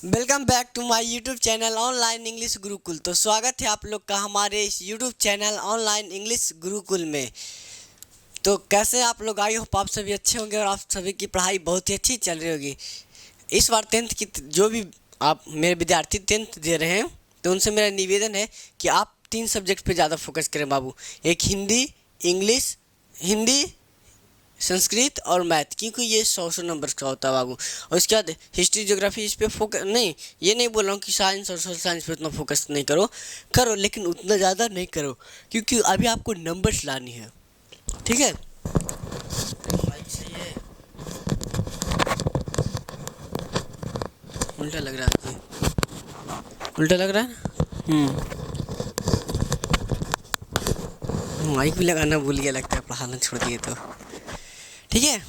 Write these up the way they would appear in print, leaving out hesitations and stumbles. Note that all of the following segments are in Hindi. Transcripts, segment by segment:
Welcome back to my YouTube channel online English Gurukul. तो स्वागत है आप लोग का हमारे इस YouTube channel online English Gurukul में। तो कैसे आप लोग, आई होप आप सभी अच्छे होंगे और आप सभी की पढ़ाई बहुत ही अच्छी चल रही होगी। इस बार टेंथ की जो भी आप मेरे विद्यार्थी टेंथ दे रहे हैं तो उनसे मेरा निवेदन है कि आप 3 सब्जेक्ट पे ज़्यादा फोकस करें बाबू। एक हिंदी, संस्कृत और मैथ, क्योंकि ये 100 नंबर का होता है बाबू। और उसके बाद हिस्ट्री ज्योग्राफी, इस पे फोकस नहीं, ये नहीं बोल रहा हूँ कि साइंस और सोशल साइंस पे उतना फोकस नहीं करो लेकिन उतना ज़्यादा नहीं करो, क्योंकि अभी आपको नंबर्स लानी है, ठीक है। उल्टा लग रहा है, उल्टा लग रहा है। माइक भी लगाना भूल गया लगता है, पढ़ाना छोड़ दिए तो। ठीक है,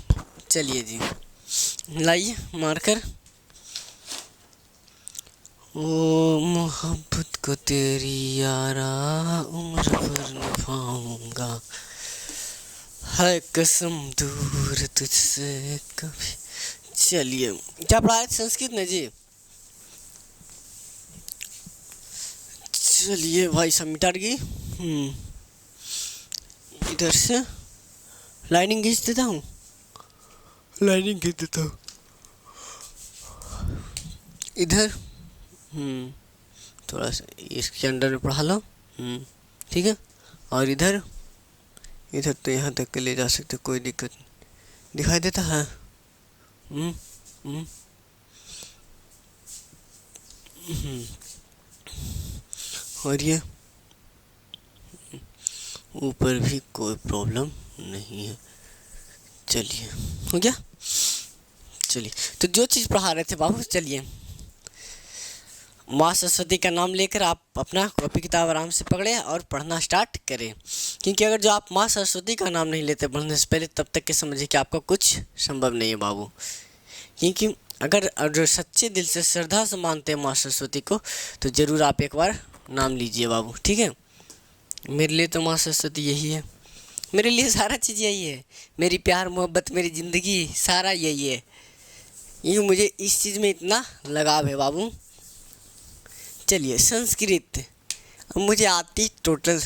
चलिए जी, लाइए मार्कर। ओ मोहब्बत को तेरी यारा उम्र भर निभाऊंगा, है कसम दूर तुझसे कभी। चलिए, क्या पढ़ा है संस्कृत में जी? चलिए भाई सब मिटा गई। इधर से लाइनिंग खींच देता हूँ, इधर थोड़ा सा इसके अंडर में पढ़ा लो। ठीक है, और इधर तो यहाँ तक के ले जा सकते, कोई दिक्कत नहीं। दिखाई देता है। और ये ऊपर भी कोई प्रॉब्लम नहीं है। चलिए, हो गया। चलिए, तो जो चीज़ पढ़ा रहे थे बाबू, चलिए माँ सरस्वती का नाम लेकर आप अपना कॉपी किताब आराम से पकड़े और पढ़ना स्टार्ट करें। क्योंकि अगर जो आप माँ सरस्वती का नाम नहीं लेते पढ़ने से पहले, तब तक के समझिए कि आपका कुछ संभव नहीं है बाबू। क्योंकि अगर जो सच्चे दिल से श्रद्धा से मानते हैं माँ सरस्वती को, तो ज़रूर आप एक बार नाम लीजिए बाबू, ठीक है। मेरे लिए तो माँ सरस्वती यही है, मेरे लिए सारा चीज़ यही है, मेरी प्यार मोहब्बत मेरी ज़िंदगी सारा यही है। ये मुझे इस चीज़ में इतना लगाव है बाबू। चलिए, संस्कृत मुझे आती टोटल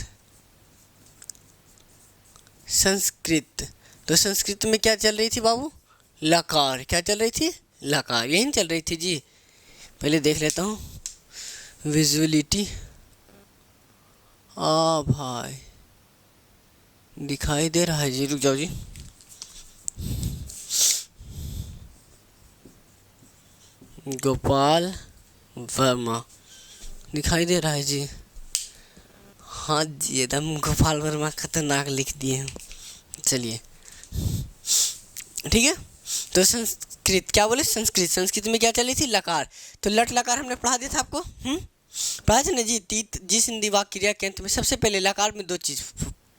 संस्कृत। तो संस्कृत में क्या चल रही थी बाबू? लकार। क्या चल रही थी? लकार, यही चल रही थी जी। पहले देख लेता हूँ विजुअलिटी। भाई दिखाई दे रहा है जी, रुक जाओ जी। गोपाल वर्मा दिखाई दे रहा है जी। हाँ जी, एकदम गोपाल वर्मा खतरनाक लिख दिए हैं। चलिए, ठीक है। तो संस्कृत क्या बोले? संस्कृत में क्या चली थी? लकार। तो लट लकार हमने पढ़ा दिया था आपको। पढ़ा था ना जी। जिस हिंदी वाक्य क्रिया के अंत में सबसे पहले लकार में 2 चीज़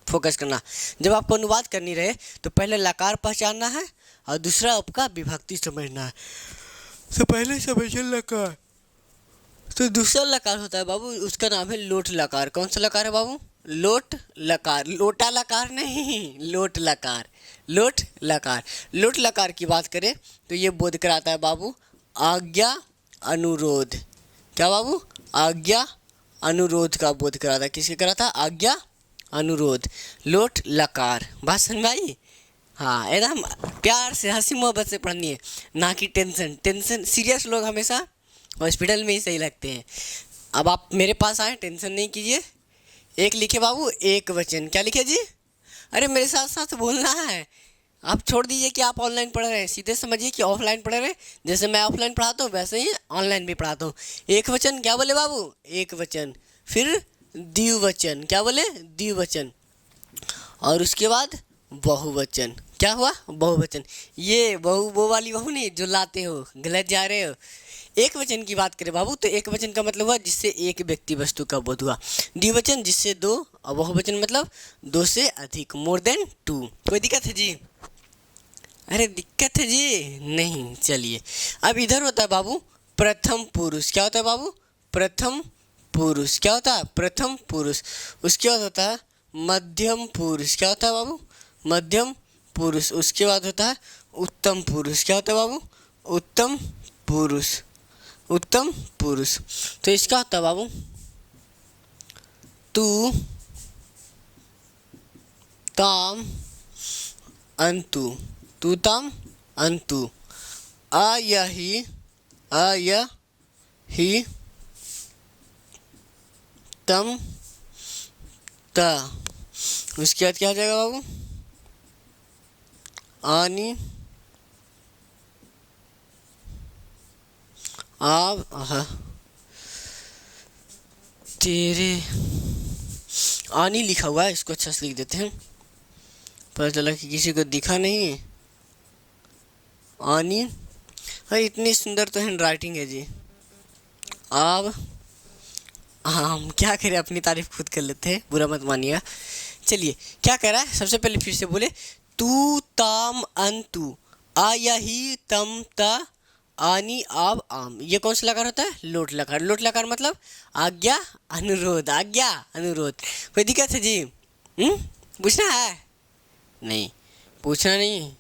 फोकस करना। जब आपको अनुवाद करनी रहे तो पहले लकार पहचानना है और दूसरा आपका विभक्ति समझना है। तो पहले समझिए लकार, तो दूसरा लकार होता है बाबू, उसका नाम है लोट लकार। कौन सा लकार है बाबू? लोट लकार, लोटा लकार नहीं, लोट लकार। लोट लकार, लोट लकार की बात करें तो ये बोध कराता है बाबू आज्ञा अनुरोध। क्या बाबू? आज्ञा अनुरोध का बोध कराता है। किसके कराता? आज्ञा अनुरोध। लोट लकार, बात समझ आई? हाँ, एकदम प्यार से हंसी मोहब्बत से पढ़नी है, ना कि टेंशन। सीरियस लोग हमेशा हॉस्पिटल में ही सही लगते हैं। अब आप मेरे पास आए, टेंशन नहीं कीजिए। एक लिखे बाबू, एक वचन। क्या लिखे जी? अरे मेरे साथ साथ बोलना है। आप छोड़ दीजिए कि आप ऑनलाइन पढ़ रहे हैं, सीधे समझिए कि ऑफलाइन पढ़ रहे हैं। जैसे मैं ऑफलाइन पढ़ाता हूँ वैसे ही ऑनलाइन भी पढ़ाता हूँ। एक वचन। क्या बोले बाबू? एक वचन। फिर द्विवचन। क्या बोले? द्विवचन। और उसके बाद बहुवचन। क्या हुआ? बहुवचन। ये वो वाली बहू नहीं जो लाते हो, गलत जा रहे हो। एक वचन की बात करें बाबू तो एक वचन का मतलब हुआ जिससे एक व्यक्ति वस्तु का बोध हुआ। द्विवचन जिससे 2, और बहुवचन मतलब 2 से अधिक, मोर देन 2। कोई दिक्कत है जी? अरे दिक्कत है जी? नहीं। चलिए, अब इधर होता है बाबू प्रथम पुरुष। क्या होता है बाबू? प्रथम पुरुष। क्या होता है? प्रथम पुरुष। उसके बाद होता है मध्यम पुरुष। क्या होता है बाबू? मध्यम पुरुष। उसके बाद होता है उत्तम पुरुष। क्या होता है बाबू? उत्तम पुरुष। उत्तम पुरुष। तो इसका होता है बाबू तू ताम अंतु, तू ताम अंतु, अयहि तम ता। उसके बाद क्या हो जाएगा बाबू आनी आप तेरे। आनी लिखा हुआ है, इसको अच्छा से लिख देते हैं, पता चला कि किसी को दिखा नहीं है। आनी, अरे इतनी सुंदर तो हैंड राइटिंग है जी। अब हम क्या करें, अपनी तारीफ खुद कर लेते हैं, बुरा मत मानिएगा। चलिए क्या कह रहा है, सबसे पहले फिर से बोले तू ताम अंतु, आयहि तम ता, आनी आब आम। ये कौन सा लकार होता है, लोट लकार। लोट लकार मतलब आज्ञा अनुरोध, आज्ञा अनुरोध। कोई दिक्कत है जी? पूछना है? नहीं पूछना नहीं,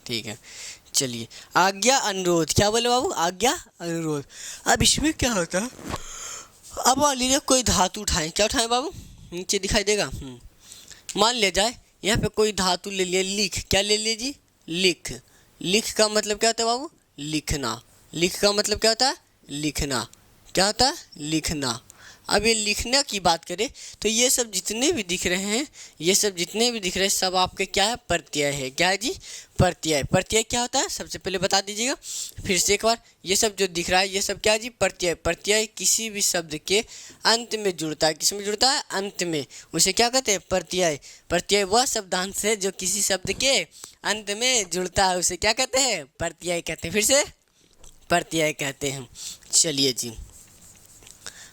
ठीक है। चलिए आज्ञा अनुरोध, क्या बोले बाबू, आज्ञा अनुरोध। अब इसमें क्या होता है, अब मान लीजिए कोई धातु उठाएं, क्या उठाएं बाबू, नीचे दिखाई देगा। मान लिया जाए यहाँ पे कोई धातु ले लिया, लिख, क्या ले लिया जी, लिख। लिख का मतलब क्या होता है बाबू, लिखना। लिख का मतलब क्या होता है, लिखना। क्या होता है, लिखना। अब ये लिखने की बात करें तो ये सब जितने भी दिख रहे हैं, ये सब जितने भी दिख रहे हैं सब आपके क्या है, प्रत्यय है। क्या है जी, प्रत्यय। प्रत्यय क्या होता है सबसे पहले बता दीजिएगा फिर से एक बार। ये सब जो दिख रहा है ये सब क्या है जी, प्रत्यय। प्रत्यय किसी भी शब्द के अंत में जुड़ता है। किस में जुड़ता है, अंत में। उसे क्या कहते हैं, प्रत्यय। प्रत्यय वह शब्दांश है जो किसी शब्द के अंत में जुड़ता है, उसे क्या कहते हैं, प्रत्यय कहते हैं। फिर से प्रत्यय कहते हैं। चलिए जी,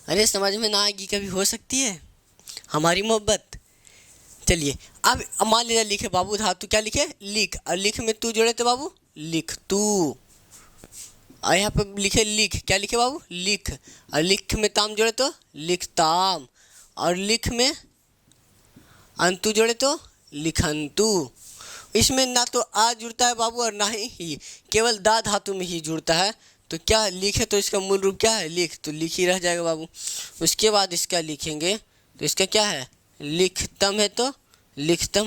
अरे समझ में ना आएगी कभी, हो सकती है हमारी मोहब्बत। चलिए अब मान लीजिए लिखे बाबू धातु, क्या लिखे, लिख। और लिख में तू जोड़े तो बाबू लिख तू। और यहाँ पे लिखे लिख, क्या लिखे बाबू, लिख। और लिख में ताम जोड़े तो लिख ताम। और लिख में अंतु जोड़े तो लिखंतु। इसमें ना तो आ जुड़ता है बाबू और ना ही, केवल दा धातु में ही जुड़ता है। तो क्या लिखे, तो इसका मूल रूप क्या है, लिख, तो लिख ही रह जाएगा बाबू। उसके बाद इसका लिखेंगे तो इसका क्या है, लिखतम है तो लिखतम।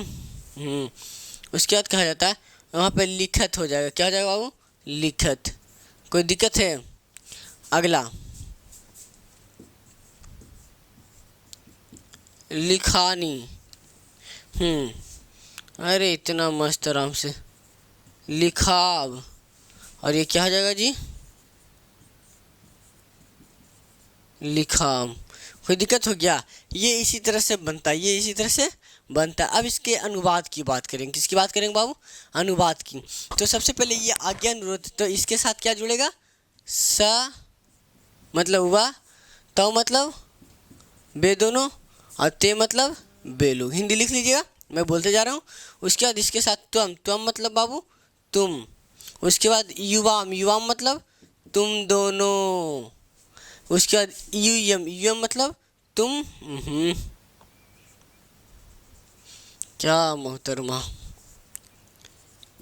उसके बाद कहा जाता है वहाँ पे लिखत हो जाएगा, क्या हो जाएगा बाबू, लिखत। कोई दिक्कत है? अगला लिखानी। अरे इतना मस्त आराम से लिखाव। और ये क्या हो जाएगा जी, लिखाम। कोई दिक्कत हो गया? ये इसी तरह से बनता है, ये इसी तरह से बनता है। अब इसके अनुवाद की बात करेंगे। किसकी बात करेंगे बाबू, अनुवाद की। तो सबसे पहले ये आज्ञा अनुरोध, तो इसके साथ क्या जुड़ेगा, स मतलब हुआ, तो मतलब बे दोनों, और ते मतलब बेलू। हिंदी लिख लीजिएगा, मैं बोलते जा रहा हूँ। उसके बाद इसके साथ त्वम, त्वम मतलब बाबू तुम। उसके बाद युवाम, युवाम मतलब तुम दोनों। उसके बाद यूयम, यूयम मतलब तुम। क्या मोहतरमा,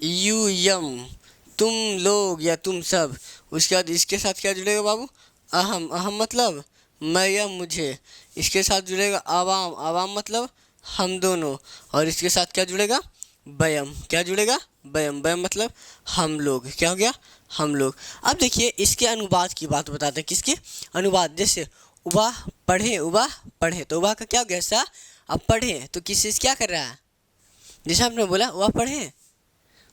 यूयम तुम लोग या तुम सब। उसके बाद इसके साथ क्या जुड़ेगा बाबू, अहम, अहम मतलब मैं या मुझे। इसके साथ जुड़ेगा आवाम, आवाम मतलब हम दोनों। और इसके साथ क्या जुड़ेगा, बयम, क्या जुड़ेगा, बयम, बयम मतलब हम लोग। क्या हो गया, हम लोग। अब देखिए इसके अनुवाद की बात बताते हैं। किसके अनुवाद, जैसे उबा पढ़े, उबा पढ़े, तो उबा का क्या हो गया, सा। अब पढ़े तो किससे क्या कर रहा है, जैसे आपने बोला उबा पढ़े,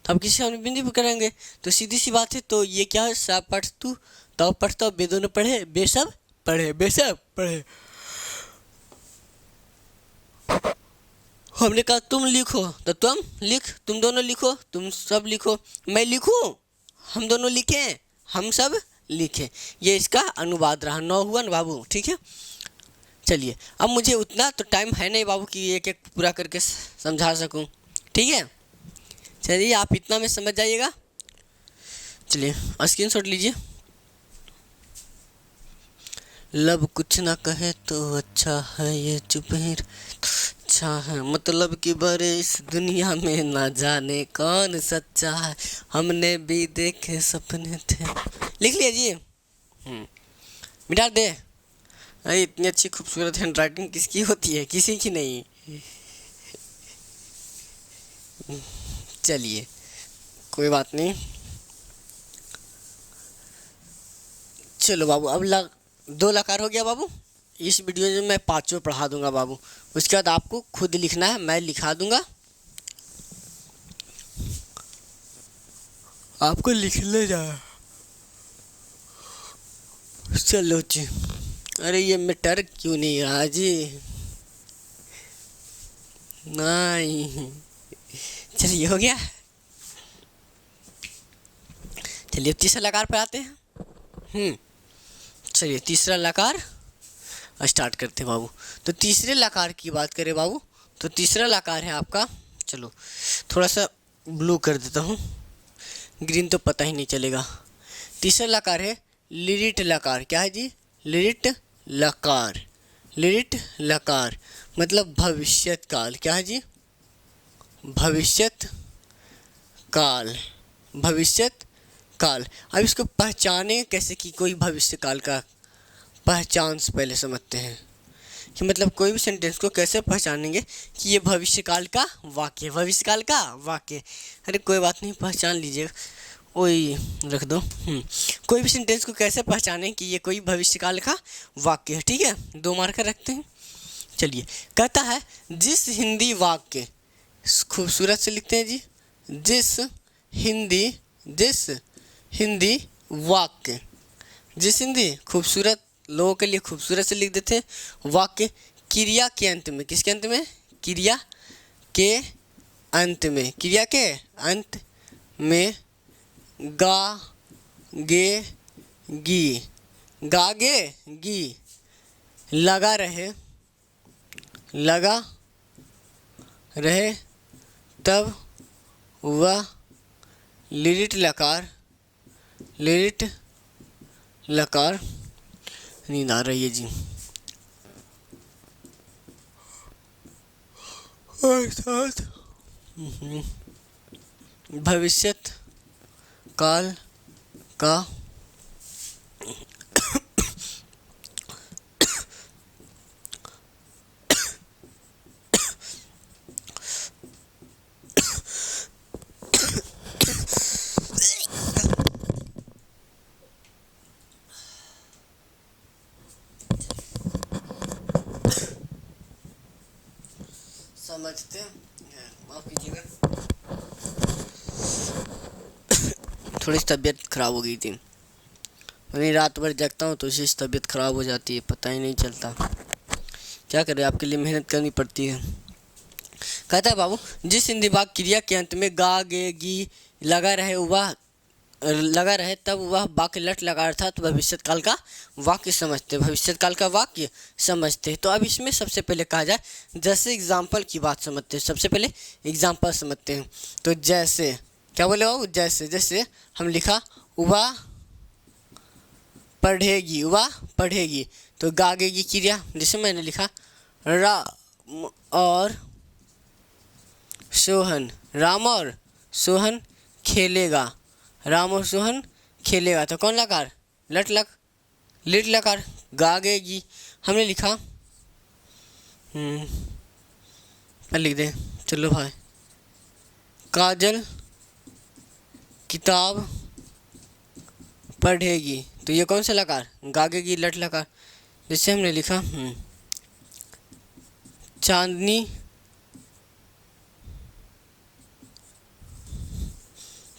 तो अब किसी हमने बिंदी करेंगे तो सीधी सी बात है। तो ये क्या है, सा पढ़ तू, तो पढ़ता, बे दोनों पढ़े, बे सब पढ़े, बे सब पढ़े। हमने कहा तुम लिखो तो तुम लिख, तुम दोनों लिखो, तुम सब लिखो, मैं लिखूं, हम दोनों लिखें, हम सब लिखें। ये इसका अनुवाद रहा। 9 हुआ ना बाबू, ठीक है। चलिए अब मुझे उतना तो टाइम है नहीं बाबू कि एक एक पूरा करके समझा सकूं, ठीक है। चलिए आप इतना में समझ जाइएगा। चलिए स्क्रीनशॉट लीजिए। लब कुछ ना कहे तो अच्छा है, ये चुप ही अच्छा है, मतलब कि बड़े इस दुनिया में ना जाने कौन सच्चा है, हमने भी देखे सपने थे। लिख लिया जी। मिटा दे। अरे इतनी अच्छी खूबसूरत हैंड राइटिंग किसकी होती है, किसी की नहीं। चलिए कोई बात नहीं। चलो बाबू, अब 2 लकार हो गया बाबू। इस वीडियो में मैं 5 पढ़ा दूंगा बाबू। उसके बाद आपको खुद लिखना है, मैं लिखा दूंगा, आपको लिख ले जा। चलो जी। अरे ये मीटर क्यों नहीं रहा जी? नहीं, चलिए हो गया। चलिए तीसरा लकार पर आते हैं। चलिए तीसरा लकार स्टार्ट करते हैं बाबू। तो तीसरे लकार की बात करें बाबू, तो तीसरा लकार है आपका, चलो थोड़ा सा ब्लू कर देता हूँ, ग्रीन तो पता ही नहीं चलेगा। तीसरा लकार है लिरिट लकार। क्या है जी? लिरिट लकार। लिरिट लकार मतलब भविष्यत काल। क्या है जी? भविष्यत काल। भविष्यत काल। अब इसको पहचाने कैसे कि कोई भविष्य काल का पहचान से पहले समझते हैं कि मतलब कोई भी सेंटेंस को कैसे पहचानेंगे कि ये भविष्यकाल का वाक्य, भविष्यकाल का वाक्य। अरे कोई बात नहीं, पहचान लीजिएगा, वही रख दो। कोई भी सेंटेंस को कैसे पहचानें कि ये कोई भविष्यकाल का वाक्य है, ठीक है। 2 मार्कर रखते हैं। चलिए, कहता है जिस हिंदी वाक्य, खूबसूरत से लिखते हैं जी, जिस हिंदी वाक्य, जिस हिंदी, खूबसूरत लोगों के लिए खूबसूरत से लिख देते हैं। वाक्य क्रिया के अंत में, किसके अंत में? क्रिया के अंत में, क्रिया के अंत में गा गे गी, गागे गी लगा रहे तब वह लिरिट लकार नींद आ रही है जी। अर्थात भविष्यत काल का समझते हैं, माफ कीजिएगा, थोड़ी तबीयत खराब हो गई थी। मैं रात भर जगता हूँ तो इसी से तबीयत खराब हो जाती है, पता ही नहीं चलता। क्या करें, आपके लिए मेहनत करनी पड़ती है। कहता है बाबू जिस हिंदी वाक्य क्रिया के अंत में गा गे गी लगा रहे तब वह वाक्य लट लगा, अर्थात भविष्यत काल का वाक्य समझते, भविष्यत काल का वाक्य समझते। तो अब इसमें सबसे पहले कहा जाए, जैसे एग्जाम्पल की बात समझते हैं, सबसे पहले एग्जाम्पल समझते हैं। तो जैसे, क्या बोले बाबू? जैसे हम लिखा वह पढ़ेगी, तो गागेगी क्रिया, जैसे मैंने लिखा राम और सोहन खेलेगा, राम और सोहन खेलेगा, तो कौन लकार? लिट लकार, गागेगी हमने लिखा। लिख दे, चलो भाई। काजल किताब पढ़ेगी, तो ये कौन सा लकार? गागेगी, लट लकार। जैसे हमने लिखा चांदनी,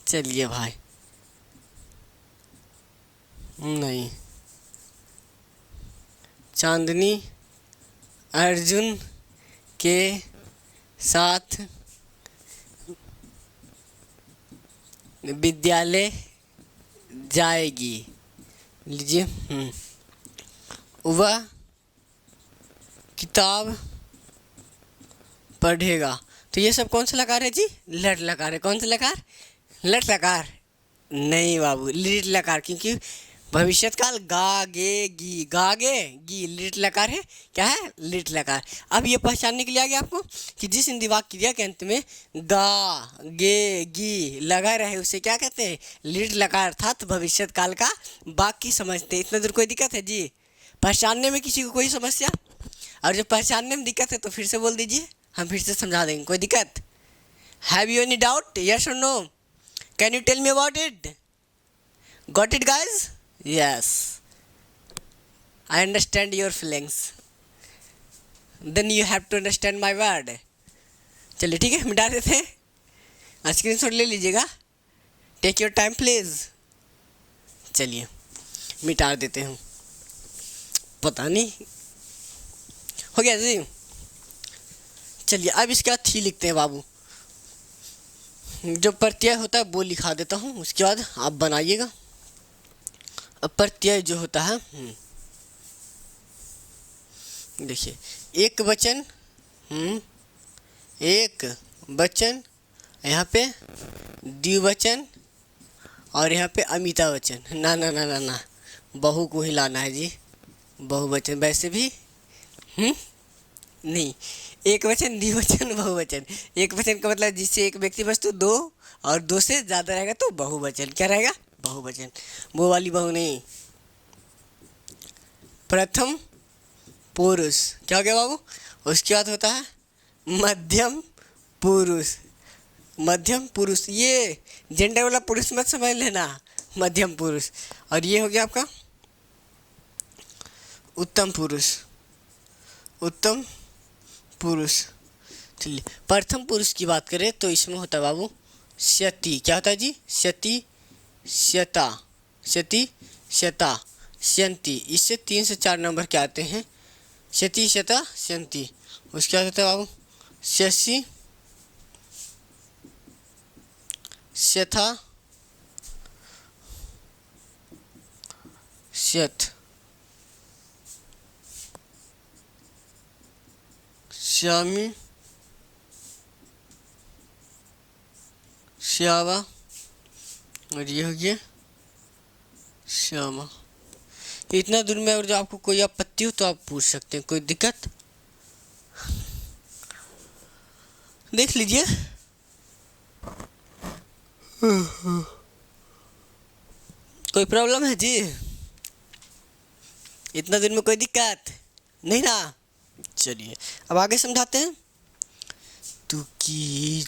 चलिए भाई, नहीं, चांदनी अर्जुन के साथ विद्यालय जाएगी, लीजिए। वह किताब पढ़ेगा, तो ये सब कौन सा लकार है जी? लट लकार है। कौन सा लकार? लट लकार नहीं बाबू, लिट लकार, क्योंकि भविष्यत काल गागे गी लिट लकार है। क्या है? लिट लकार। अब ये पहचानने के लिए आ गया आपको कि जिस हिंदी वाक्य क्रिया के अंत में गा गे गी लगा रहे उसे क्या कहते हैं? लिट लकार, अर्थात भविष्यत काल का वाक्य समझते हैं। इतना दूर कोई दिक्कत है जी? पहचानने में किसी को कोई समस्या? और जब पहचानने में दिक्कत है तो फिर से बोल दीजिए, हम फिर से समझा देंगे। कोई दिक्कत? Have you any doubt? Yes or no? Can you tell me about it? Got it guys? Yes, I understand your feelings, then you have to understand my word. चलिए ठीक है, मिटा देते हैं, स्क्रीन शॉट ले लीजिएगा। Take your time please. चलिए मिटा देते हैं, पता नहीं हो गया जी। चलिए अब इसके बाद थी लिखते हैं बाबू। जो प्रत्यय होता है वो लिखा देता हूँ, उसके बाद आप बनाइएगा। अब प्रत्यय जो होता है, देखिए एक वचन, एक वचन, यहाँ पे द्विवचन और यहाँ पे अमिता वचन। ना ना ना ना ना, बहु को ही लाना है जी, बहुवचन। वैसे भी नहीं, एक वचन, द्विवचन, बहुवचन। एक वचन का मतलब जिससे एक व्यक्ति वस्तु दो और दो से ज़्यादा रहेगा तो बहुवचन। क्या रहेगा? बहुवचन। वो वाली बहु नहीं। प्रथम पुरुष, क्या हो गया बाबू? उसके बाद होता है मध्यम पुरुष। मध्यम पुरुष, ये जेंडर वाला पुरुष मत समझ लेना, मध्यम पुरुष। और ये हो गया आपका उत्तम पुरुष। उत्तम पुरुष। चलिए प्रथम पुरुष की बात करें तो इसमें होता है बाबू शती। क्या होता है जी? शती, शता, शती, शता, शंति। इससे 3 से 4 नंबर के आते हैं। शती, शता, शंति। उसके बाद होता है बाबू शशि, शथा, शत, श्यामी, श्यावा, और ये हो गया श्यामा। इतना दूर में, और जो आपको कोई आपत्ति हो तो आप पूछ सकते हैं, कोई दिक्कत? देख लीजिए। कोई प्रॉब्लम है जी? इतना दिन में कोई दिक्कत नहीं ना? चलिए अब आगे समझाते हैं। तू की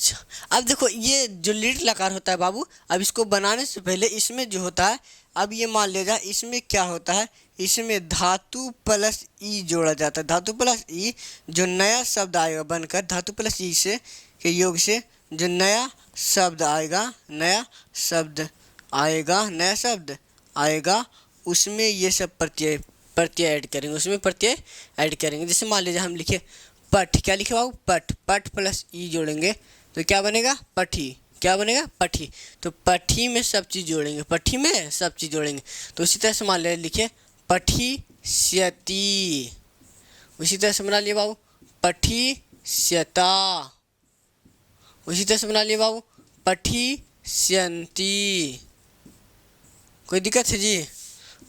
अब देखो, ये जो लीड लकार होता है बाबू, अब इसको बनाने से पहले इसमें जो होता है, अब ये मान लिया जाए इसमें क्या होता है, इसमें धातु प्लस ई जोड़ा जाता है। धातु प्लस ई, जो नया शब्द आएगा बनकर धातु प्लस ई से के योग से जो नया शब्द आएगा, नया शब्द आएगा, नया शब्द आएगा, उसमें ये सब प्रत्यय ऐड करेंगे, उसमें प्रत्यय ऐड करेंगे। जैसे मान लीजिए हम लिखे पठ, क्या लिखे बाबू? पठ। पठ प्लस ई जोड़ेंगे तो क्या बनेगा? पठी। क्या बनेगा? पठी। तो पठी में सब चीज़ जोड़ेंगे, पठी में सब चीज़ जोड़ेंगे। तो उसी तरह से मान लीजिए लिखे पठिष्यति। उसी तरह से बना लिए बाबू पठिष्यता। उसी तरह से बना लिए बाबू पठिष्यन्ति। कोई दिक्कत है जी?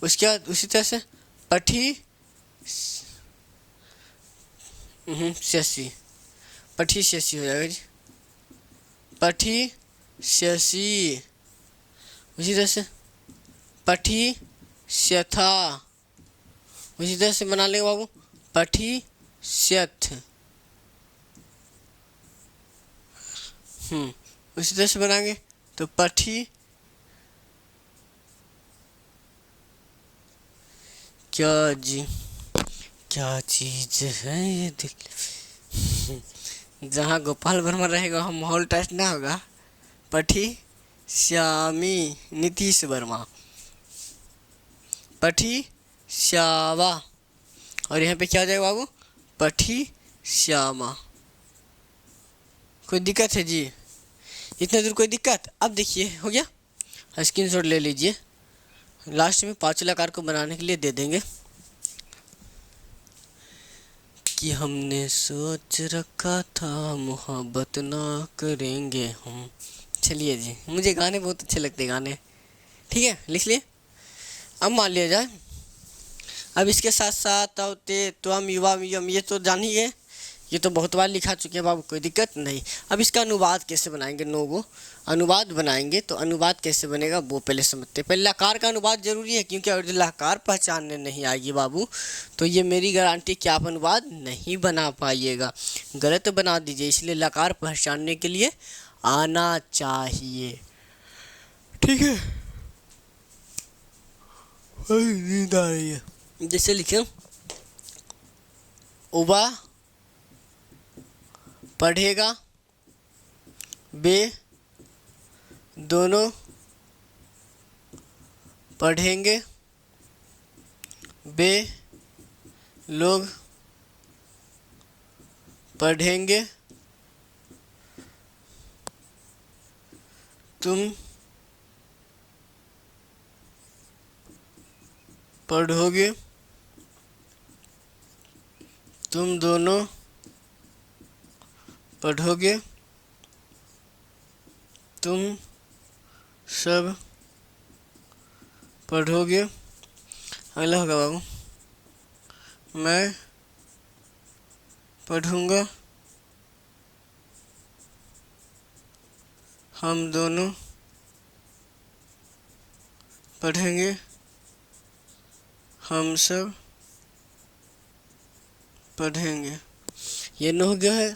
उसके बाद उसी तरह से पठिष्यसि, पठिष्यसि हो जाएगा जी, पठिष्यसि। उसी तरह से पठिष्यथा। उसी तरह से बना लेंगे बाबू पठिष्यथ। उसी तरह से बनाएंगे तो क्या जी, क्या चीज़ है ये? देख, जहाँ गोपाल वर्मा रहेगा वहाँ माहौल टच ना होगा। पठिष्यामि, नीतीश वर्मा। पठिष्यावा, और यहाँ पे क्या हो जाएगा बाबू? पठिष्यामा। कोई दिक्कत है जी? इतना दूर कोई दिक्कत? अब देखिए हो गया, स्क्रीनशॉट ले लीजिए। लास्ट में 5 लकार को बनाने के लिए दे देंगे कि हमने सोच रखा था मोहब्बत ना करेंगे हम। चलिए जी, मुझे गाने बहुत अच्छे लगते हैं गाने, ठीक है, लिख लिए। अब मान लिया जाए, अब इसके साथ साथ औते त्वम युवा यम, ये तो जान ही है ये तो बहुत बार लिखा चुके हैं बाबू, कोई दिक्कत नहीं। अब इसका अनुवाद कैसे बनाएंगे, नो गो अनुवाद बनाएंगे। तो अनुवाद कैसे बनेगा वो पहले समझते हैं। पहले लकार का अनुवाद जरूरी है, क्योंकि अगर लकार पहचानने नहीं आएगी बाबू तो ये मेरी गारंटी कि आप अनुवाद नहीं बना पाइएगा, गलत बना दीजिए। इसलिए लकार पहचानने के लिए आना चाहिए, ठीक है। नींद आ रही है। जैसे लिखे उबा पढ़ेगा, बे दोनों पढ़ेंगे, बे लोग पढ़ेंगे, तुम पढ़ोगे, तुम दोनों पढ़ोगे, तुम सब पढ़ोगे। अगला होगा बाबू, मैं पढ़ूंगा, हम दोनों पढ़ेंगे, हम सब पढ़ेंगे। ये न हो गया है।